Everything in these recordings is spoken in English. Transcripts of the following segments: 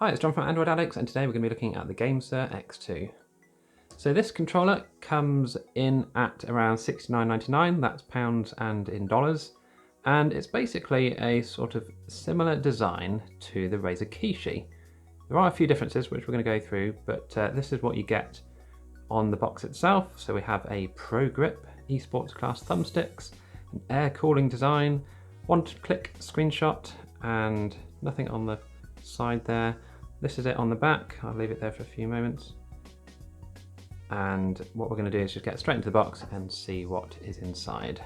Hi, it's John from Android Addicts, and today we're going to be looking at the Gamesir X2. So this controller comes in at around $69.99, that's pounds and in dollars, and it's basically a sort of similar design to the Razer Kishi. There are a few differences which we're going to go through, but this is what you get on the box itself. So we have a Pro Grip eSports class thumbsticks, an air cooling design, one-click screenshot, and nothing on the side there. This is it on the back. I'll leave it there for a few moments. And what we're going to do is just get straight into the box and see what is inside.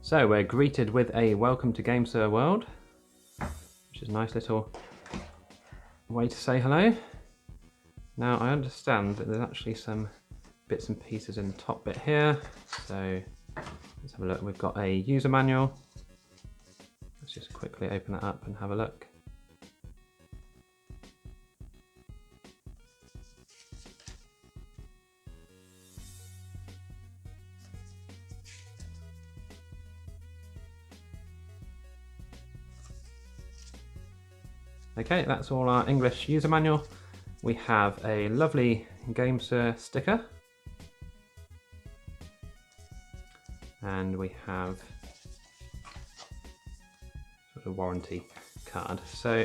So we're greeted with a welcome to Gamesir world, which is a nice little way to say hello. Now I understand that there's actually some bits and pieces in the top bit here. So let's have a look. We've got a user manual. Let's just quickly open that up and have a look. Okay, that's all our English user manual. We have a lovely Gamesir sticker. And we have sort of warranty card. So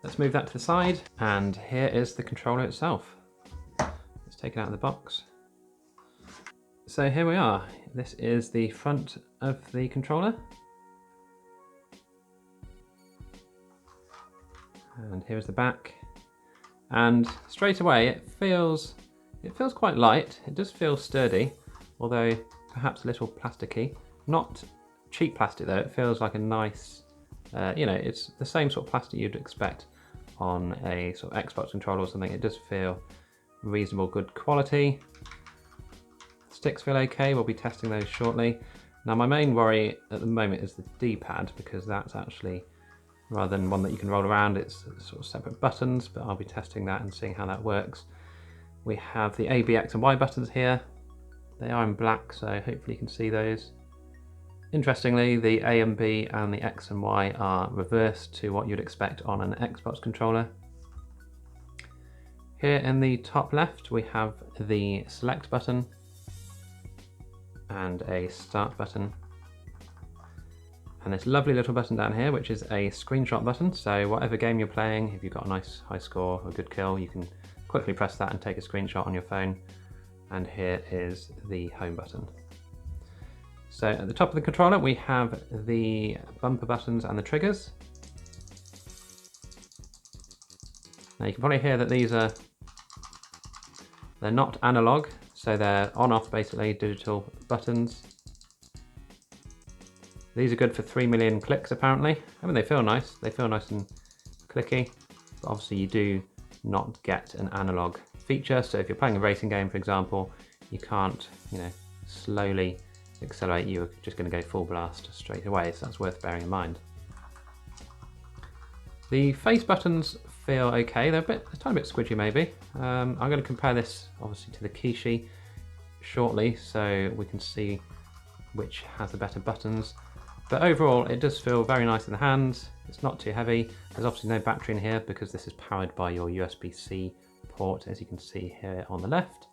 let's move that to the side, and here is the controller itself. Let's take it out of the box. So here we are. This is the front of the controller. And here's the back. And straight away it feels quite light. It does feel sturdy, although perhaps a little plasticky. Not cheap plastic though, it feels like a nice, it's the same sort of plastic you'd expect on a sort of Xbox controller or something. It does feel reasonable, good quality. Sticks feel okay, we'll be testing those shortly. Now my main worry at the moment is the D-pad, because that's actually, rather than one that you can roll around, it's sort of separate buttons, but I'll be testing that and seeing how that works. We have the A, B, X and Y buttons here. They are in black, so hopefully you can see those. Interestingly, the A and B and the X and Y are reversed to what you'd expect on an Xbox controller. Here in the top left, we have the select button and a start button. And this lovely little button down here, which is a screenshot button. So whatever game you're playing, if you've got a nice high score or a good kill, you can quickly press that and take a screenshot on your phone. And here is the home button. So at the top of the controller, we have the bumper buttons and the triggers. Now you can probably hear that they're not analog, so they're on-off basically digital buttons. These are good for 3 million clicks apparently. I mean, they feel nice. They feel nice and clicky, but obviously you do not get an analog feature. So if you're playing a racing game, for example, you can't, slowly accelerate. You're just going to go full blast straight away. So that's worth bearing in mind. The face buttons feel okay. They're a tiny bit squidgy maybe. I'm going to compare this obviously to the Kishi shortly, so we can see which has the better buttons. But overall, it does feel very nice in the hands. It's not too heavy. There's obviously no battery in here because this is powered by your USB-C port, as you can see here on the left.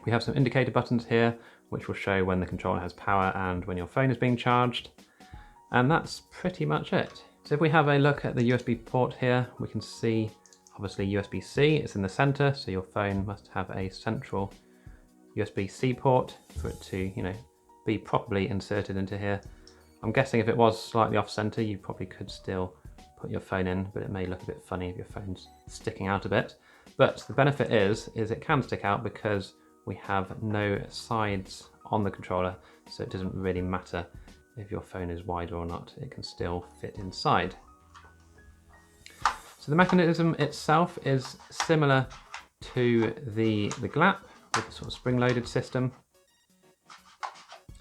We have some indicator buttons here, which will show when the controller has power and when your phone is being charged. And that's pretty much it. So if we have a look at the USB port here, we can see obviously USB-C, it's in the center, so your phone must have a central USB-C port for it to, be properly inserted into here. I'm guessing if it was slightly off center, you probably could still put your phone in, but it may look a bit funny if your phone's sticking out a bit. But the benefit is it can stick out because we have no sides on the controller, so it doesn't really matter if your phone is wider or not, it can still fit inside. So the mechanism itself is similar to the GLAP with a sort of spring-loaded system.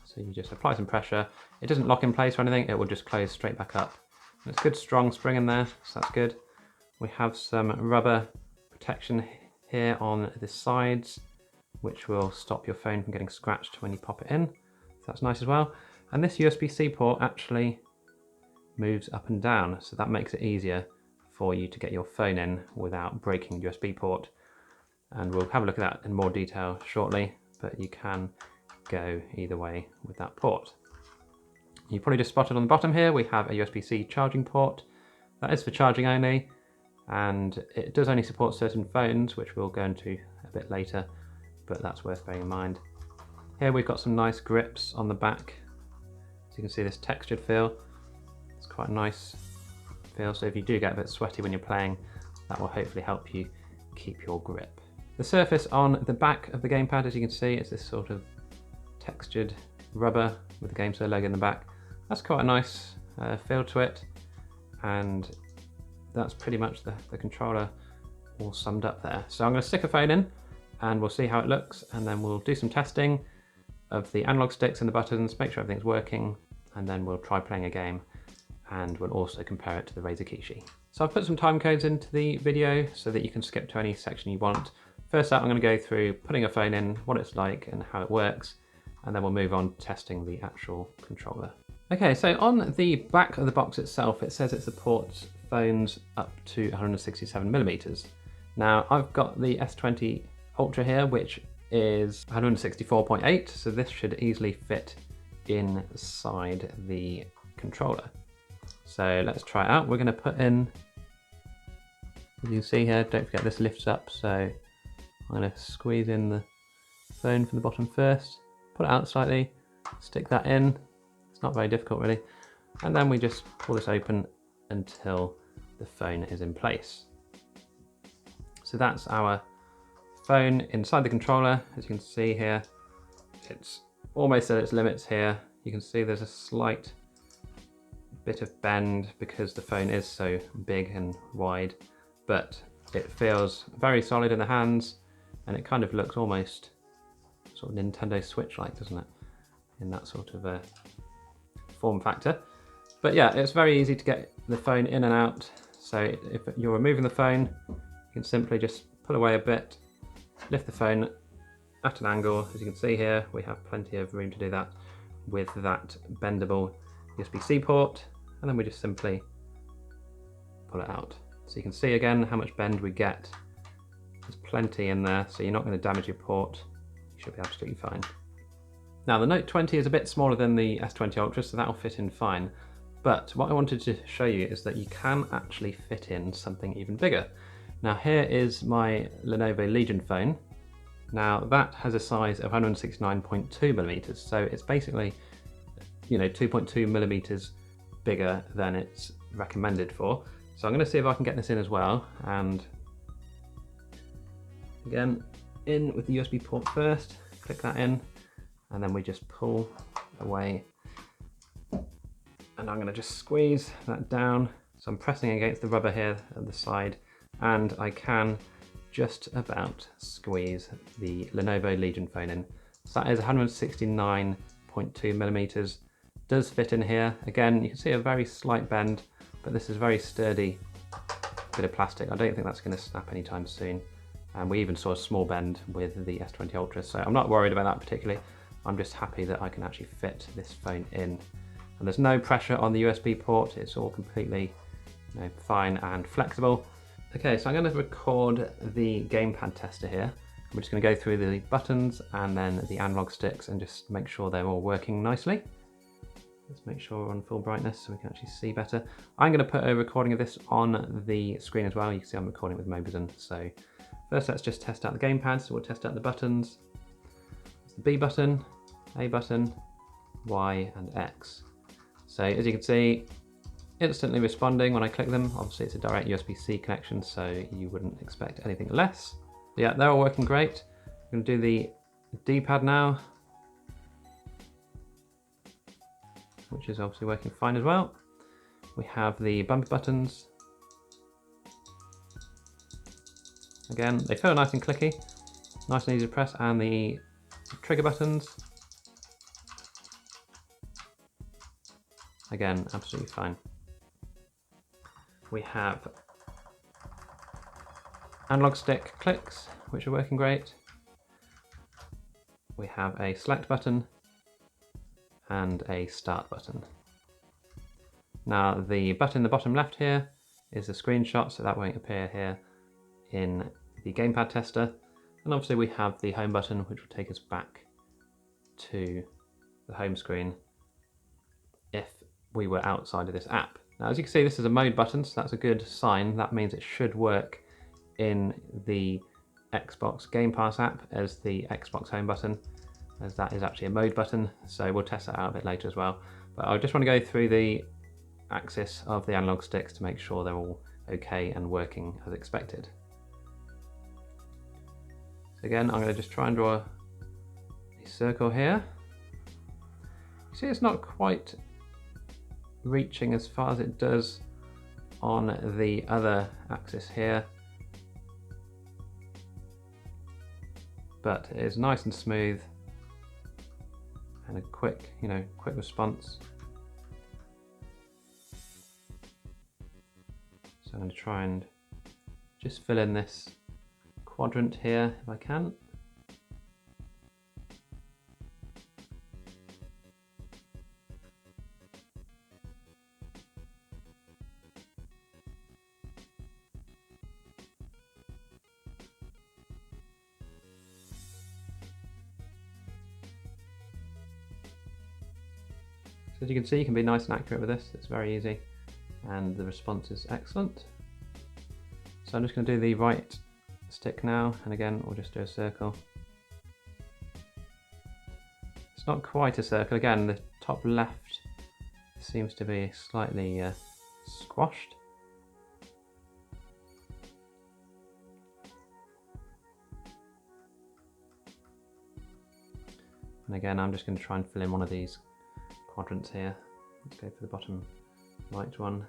So you just apply some pressure. It doesn't lock in place or anything, it will just close straight back up. And it's good strong spring in there, so that's good. We have some rubber protection here on the sides, which will stop your phone from getting scratched when you pop it in. So that's nice as well. And this USB-C port actually moves up and down, so that makes it easier for you to get your phone in without breaking the USB port. And we'll have a look at that in more detail shortly, but you can go either way with that port. You probably just spotted on the bottom here, we have a USB-C charging port. That is for charging only, and it does only support certain phones, which we'll go into a bit later, but that's worth bearing in mind. Here we've got some nice grips on the back. So you can see this textured feel. It's quite a nice feel, so if you do get a bit sweaty when you're playing, that will hopefully help you keep your grip. The surface on the back of the gamepad, as you can see, is this sort of textured rubber with the Gamesir logo in the back. That's quite a nice feel to it, and that's pretty much the controller all summed up there. So I'm going to stick a phone in and we'll see how it looks, and then we'll do some testing of the analog sticks and the buttons, make sure everything's working, and then we'll try playing a game, and we'll also compare it to the Razer Kishi. So I've put some time codes into the video so that you can skip to any section you want. First up, I'm going to go through putting a phone in, what it's like and how it works, and then we'll move on to testing the actual controller. Okay, so on the back of the box itself, it says it supports phones up to 167mm. Now, I've got the S20 Ultra here, which is 164.8, so this should easily fit inside the controller. So let's try it out. We're going to put in, as you can see here, don't forget this lifts up, so I'm going to squeeze in the phone from the bottom first, pull it out slightly, stick that in. It's not very difficult really, and then we just pull this open until the phone is in place. So that's our phone inside the controller. As you can see here, it's almost at its limits here. You can see there's a slight bit of bend because the phone is so big and wide, but it feels very solid in the hands, and it kind of looks almost sort of Nintendo Switch like, doesn't it, in that sort of form factor. But yeah, it's very easy to get the phone in and out. So if you're removing the phone, you can simply just pull away a bit, lift the phone at an angle. As you can see here, we have plenty of room to do that with that bendable USB-C port, and then we just simply pull it out. So you can see again how much bend we get. There's plenty in there, so you're not going to damage your port. You should be absolutely fine. Now the Note 20 is a bit smaller than the S20 Ultra, so that'll fit in fine. But what I wanted to show you is that you can actually fit in something even bigger. Now here is my Lenovo Legion phone. Now that has a size of 169.2mm, so it's basically, 2.2mm bigger than it's recommended for. So I'm going to see if I can get this in as well, and again, in with the USB port first, click that in, and then we just pull away, and I'm going to just squeeze that down. So I'm pressing against the rubber here at the side, and I can just about squeeze the Lenovo Legion phone in. So that is 169.2mm, does fit in here. Again, you can see a very slight bend, but this is a very sturdy bit of plastic. I don't think that's going to snap anytime soon. And we even saw a small bend with the S20 Ultra, so I'm not worried about that particularly. I'm just happy that I can actually fit this phone in. And there's no pressure on the USB port, it's all completely fine and flexible. Okay, so I'm going to record the Gamepad Tester here. I'm just going to go through the buttons and then the analog sticks and just make sure they're all working nicely. Let's make sure we're on full brightness so we can actually see better. I'm going to put a recording of this on the screen as well. You can see I'm recording with Mobizen. So first let's just test out the gamepad. So we'll test out the buttons. It's the B button, A button, Y and X. So as you can see, instantly responding when I click them. Obviously it's a direct USB-C connection, so you wouldn't expect anything less. Yeah, they're all working great. I'm going to do the D-pad now, which is obviously working fine as well. We have the bumper buttons. Again, they feel nice and clicky, nice and easy to press, and the trigger buttons. Again, absolutely fine. We have analog stick clicks, which are working great. We have a select button and a start button. Now the button in the bottom left here is a screenshot, so that won't appear here in the Gamepad Tester. And obviously we have the home button, which will take us back to the home screen if we were outside of this app. Now, as you can see, this is a mode button, so that's a good sign. That means it should work in the Xbox Game Pass app as the Xbox home button, as that is actually a mode button. So we'll test that out a bit later as well. But I just want to go through the axis of the analog sticks to make sure they're all okay and working as expected. So again, I'm going to just try and draw a circle here. You see, it's not quite reaching as far as it does on the other axis here, but it is nice and smooth and a quick response. So I'm going to try and just fill in this quadrant here if I can. So as you can see, you can be nice and accurate with this. It's very easy and the response is excellent. So I'm just going to do the right stick now, and again we'll just do a circle. It's not quite a circle. Again, the top left seems to be slightly squashed. And again, I'm just going to try and fill in one of these quadrants here. Let's go for the bottom right one.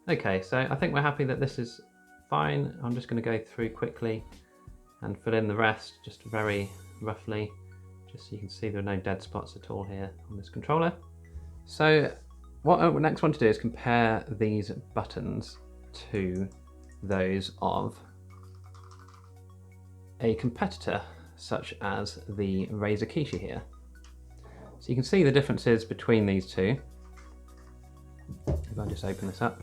Okay, so I think we're happy that this is fine. I'm just going to go through quickly and fill in the rest just very roughly, just so you can see there are no dead spots at all here on this controller. So what I next want to do is compare these buttons to those of a competitor such as the Razer Kishi here. So you can see the differences between these two. If I just open this up.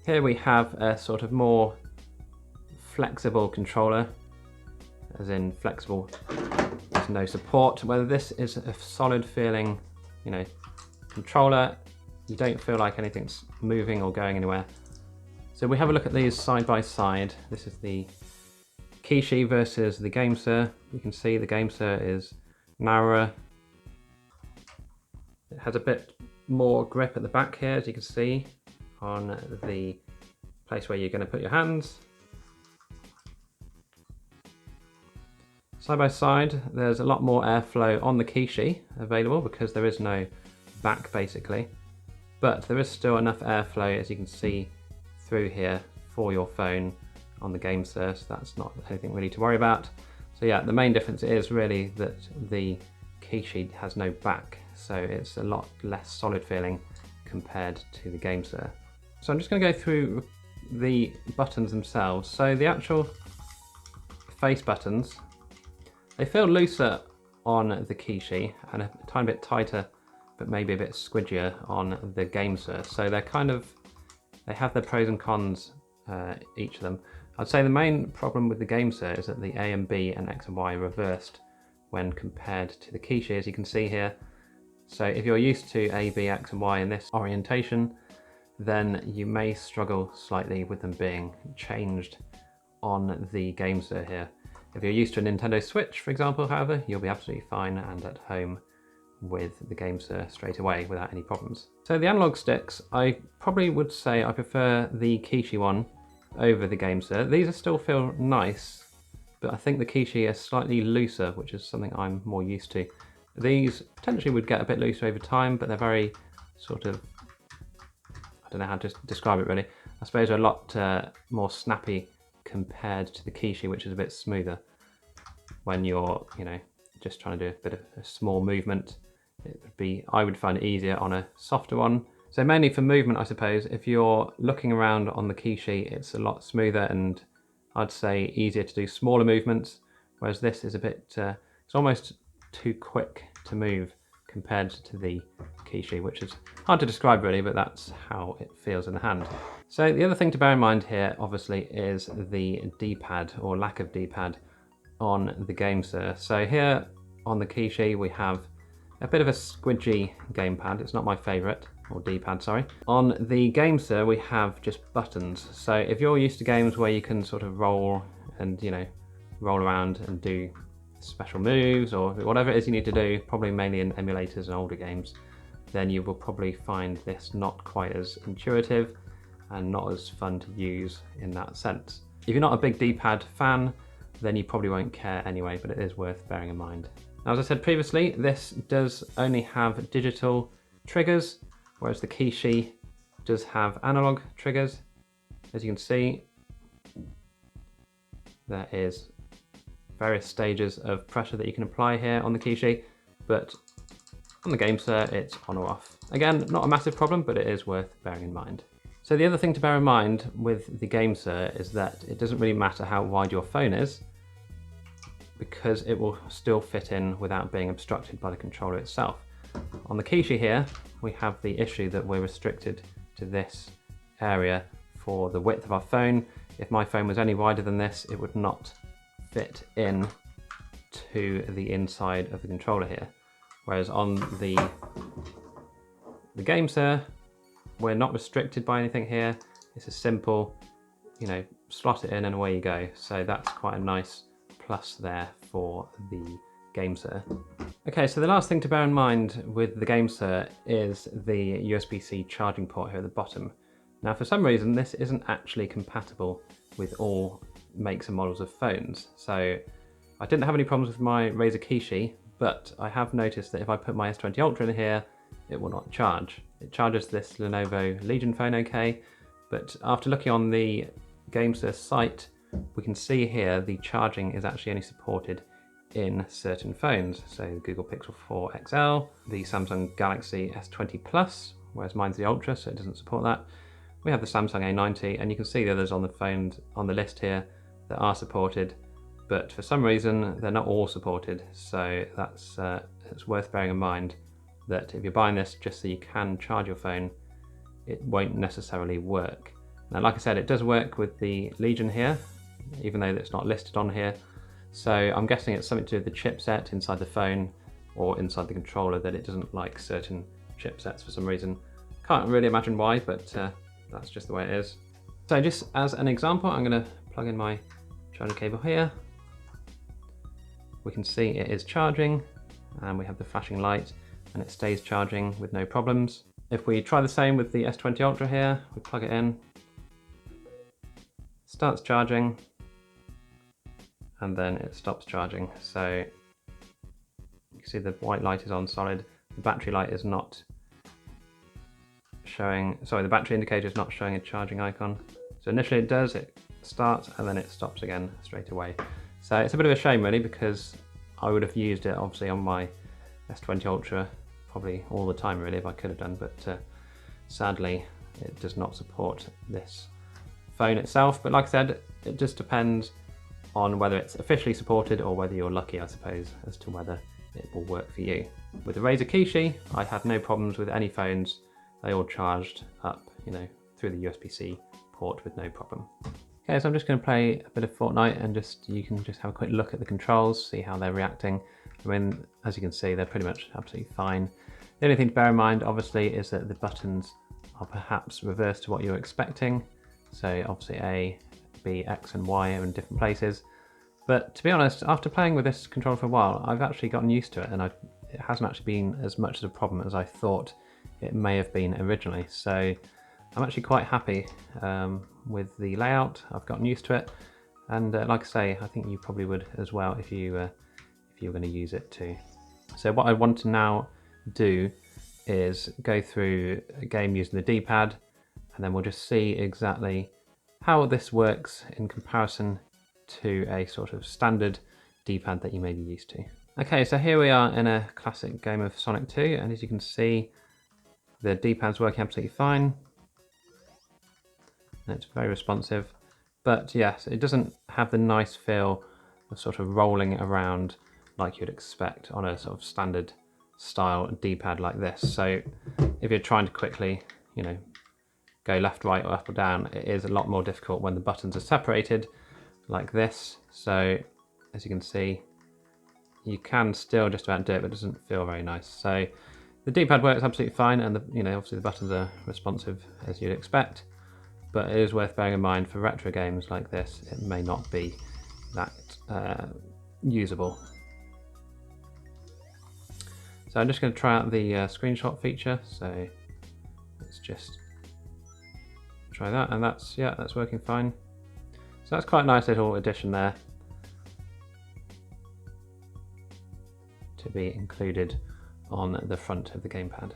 Here we have a sort of more flexible controller, as in flexible, there's no support. Whether this is a solid feeling, controller, you don't feel like anything's moving or going anywhere. So we have a look at these side by side. This is the Kishi versus the Gamesir. You can see the Gamesir is narrower. It has a bit more grip at the back here, as you can see, on the place where you're going to put your hands. Side by side, there's a lot more airflow on the Kishi available because there is no back basically, but there is still enough airflow, as you can see through here, for your phone on the Gamesir, so that's not anything really to worry about. So yeah, the main difference is really that the Kishi has no back, so it's a lot less solid feeling compared to the Gamesir. So I'm just going to go through the buttons themselves. So the actual face buttons, they feel looser on the Kishi and a tiny bit tighter, but maybe a bit squidgier on the Gamesir. So they have their pros and cons, each of them. I'd say the main problem with the Gamesir is that the A and B and X and Y are reversed when compared to the Kishi, as you can see here. So if you're used to A, B, X and Y in this orientation, then you may struggle slightly with them being changed on the Gamesir here. If you're used to a Nintendo Switch, for example, however, you'll be absolutely fine and at home with the Gamesir straight away without any problems. So the analog sticks, I probably would say I prefer the Kishi one over the Gamesir. These still feel nice, but I think the Kishi is slightly looser, which is something I'm more used to. These potentially would get a bit looser over time, but they're very sort of, I don't know how to describe it really. I suppose they're a lot more snappy compared to the Kishi, which is a bit smoother when you're, just trying to do a bit of a small movement. I would find it easier on a softer one. So mainly for movement, I suppose. If you're looking around on the Kishi, it's a lot smoother and I'd say easier to do smaller movements, whereas this is a bit, it's almost too quick to move compared to the Kishi, which is hard to describe really, but that's how it feels in the hand. So the other thing to bear in mind here, obviously, is the D-pad or lack of D-pad on the Gamesir. So here on the Kishi, we have a bit of a squidgy gamepad. It's not my favorite, or D-pad, sorry. On the Gamesir, we have just buttons. So if you're used to games where you can sort of roll and, roll around and do special moves or whatever it is you need to do, probably mainly in emulators and older games, then you will probably find this not quite as intuitive and not as fun to use in that sense. If you're not a big D-pad fan, then you probably won't care anyway, but it is worth bearing in mind. Now, as I said previously, this does only have digital triggers, whereas the Kishi does have analog triggers. As you can see, there is various stages of pressure that you can apply here on the Kishi, but on the Gamesir, it's on or off. Again, not a massive problem, but it is worth bearing in mind. So the other thing to bear in mind with the Gamesir is that it doesn't really matter how wide your phone is, because it will still fit in without being obstructed by the controller itself. On the Kishi here, we have the issue that we're restricted to this area for the width of our phone. If my phone was any wider than this, it would not fit in to the inside of the controller here. Whereas on the Gamesir, we're not restricted by anything here. It's a simple, slot it in and away you go. So that's quite a nice plus there for the Gamesir. Okay, so the last thing to bear in mind with the Gamesir is the USB-C charging port here at the bottom. Now, for some reason, this isn't actually compatible with all makes and models of phones. So I didn't have any problems with my Razer Kishi, but I have noticed that if I put my S20 Ultra in here, it will not charge. It charges this Lenovo Legion phone okay, but after looking on the Gamesir site, we can see here the charging is actually only supported in certain phones. So the Google Pixel 4 XL, the Samsung Galaxy S20 Plus, whereas mine's the Ultra, so it doesn't support that. We have the Samsung A90, and you can see the others on the phones on the list here that are supported, but for some reason they're not all supported. So that's it's worth bearing in mind that if you're buying this just so you can charge your phone, it won't necessarily work. Now, like I said, it does work with the Legion here, even though it's not listed on here. So I'm guessing it's something to do with the chipset inside the phone or inside the controller, that it doesn't like certain chipsets for some reason. Can't really imagine why, but that's just the way it is. So just as an example, I'm going to plug in my charger cable here. We can see it is charging, and we have the flashing light, and it stays charging with no problems. If we try the same with the S20 Ultra here, we plug it in, starts charging, and then it stops charging. So you can see the white light is on solid. The battery light is not showing, sorry, the battery indicator is not showing a charging icon. So initially it does, it starts, and then it stops again straight away. So it's a bit of a shame really, because I would have used it obviously on my S20 Ultra probably all the time really if I could have done, but sadly it does not support this phone itself. But like I said, it just depends on whether it's officially supported or whether you're lucky, I suppose, as to whether it will work for you. With the Razer Kishi, I had no problems with any phones. They all charged up, through the USB-C port with no problem. Okay, so I'm just going to play a bit of Fortnite, and you can just have a quick look at the controls, see how they're reacting. I mean, as you can see, they're pretty much absolutely fine. The only thing to bear in mind, obviously, is that the buttons are perhaps reversed to what you're expecting. So obviously A, B, X and Y are in different places. But to be honest, after playing with this controller for a while, I've actually gotten used to it, and it hasn't actually been as much of a problem as I thought it may have been originally. So I'm actually quite happy with the layout. I've gotten used to it, and like I say, I think you probably would as well if you were going to use it too. So what I want to now do is go through a game using the D-pad, and then we'll just see exactly how this works in comparison to a sort of standard D-pad that you may be used to. Okay, so here we are in a classic game of Sonic 2, and as you can see, the D-pad's working absolutely fine. And it's very responsive, but yes, it doesn't have the nice feel of sort of rolling around like you'd expect on a sort of standard style D-pad like this. So if you're trying to quickly, you know, go left, right, or up or down, it is a lot more difficult when the buttons are separated like this. So as you can see, you can still just about do it, but it doesn't feel very nice. So the D-pad works absolutely fine, and obviously the buttons are responsive as you'd expect. But it is worth bearing in mind for retro games like this, it may not be that usable. So I'm just going to try out the screenshot feature. So let's just try that, and that's working fine. So that's quite a nice little addition there to be included on the front of the gamepad.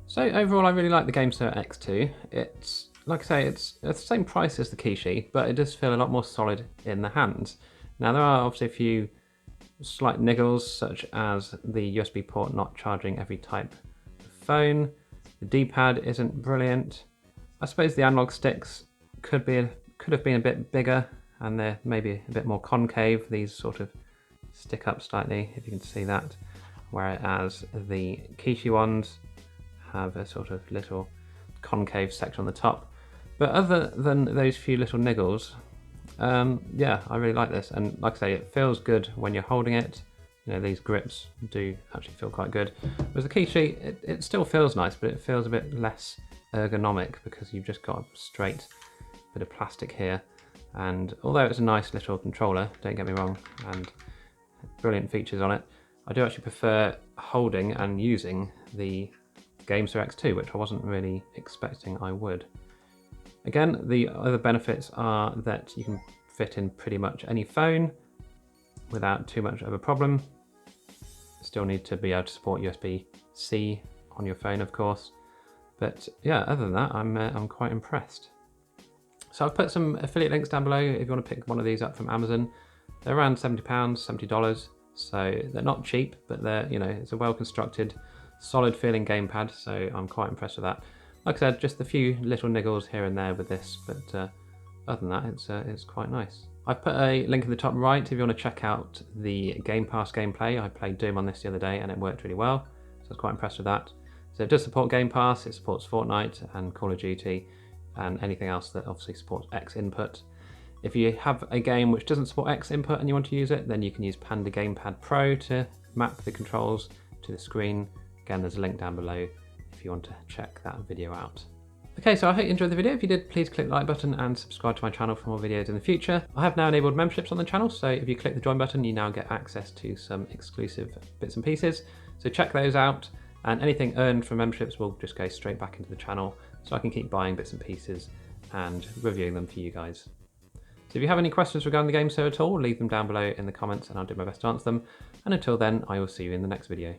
So overall, I really like the Gamesir X2. It's, like I say, it's the same price as the Kishi, but it does feel a lot more solid in the hands. Now there are obviously a few slight niggles, such as the USB port not charging every type of phone. The D-pad isn't brilliant. I suppose the analog sticks could have been a bit bigger, and they're maybe a bit more concave. These sort of stick up slightly, if you can see that, whereas the Kishi ones have a sort of little concave section on the top. But other than those few little niggles, yeah, I really like this, and like I say, it feels good when you're holding it. You know, these grips do actually feel quite good. Whereas the Kishi, it still feels nice, but it feels a bit less ergonomic because you've just got a straight bit of plastic here. And although it's a nice little controller, don't get me wrong, and brilliant features on it, I do actually prefer holding and using the Gamesir X2, which I wasn't really expecting I would. Again, the other benefits are that you can fit in pretty much any phone without too much of a problem. Still need to be able to support USB-C on your phone, of course. But yeah, other than that, I'm quite impressed. So I've put some affiliate links down below if you want to pick one of these up from Amazon. They're around £70, $70, so they're not cheap, but they're, it's a well-constructed, solid feeling gamepad, so I'm quite impressed with that. Like I said, just a few little niggles here and there with this, but other than that, it's quite nice. I've put a link in the top right if you want to check out the Game Pass gameplay. I played Doom on this the other day and it worked really well, so I was quite impressed with that. So it does support Game Pass, it supports Fortnite and Call of Duty and anything else that obviously supports X input. If you have a game which doesn't support X input and you want to use it, then you can use Panda Gamepad Pro to map the controls to the screen. Again, there's a link down below if you want to check that video out. Okay, so I hope you enjoyed the video. If you did, please click the like button and subscribe to my channel for more videos in the future. I have now enabled memberships on the channel, so if you click the join button, you now get access to some exclusive bits and pieces. So check those out, and anything earned from memberships will just go straight back into the channel, so I can keep buying bits and pieces and reviewing them for you guys. So if you have any questions regarding the Gamesir at all, leave them down below in the comments and I'll do my best to answer them. And until then, I will see you in the next video.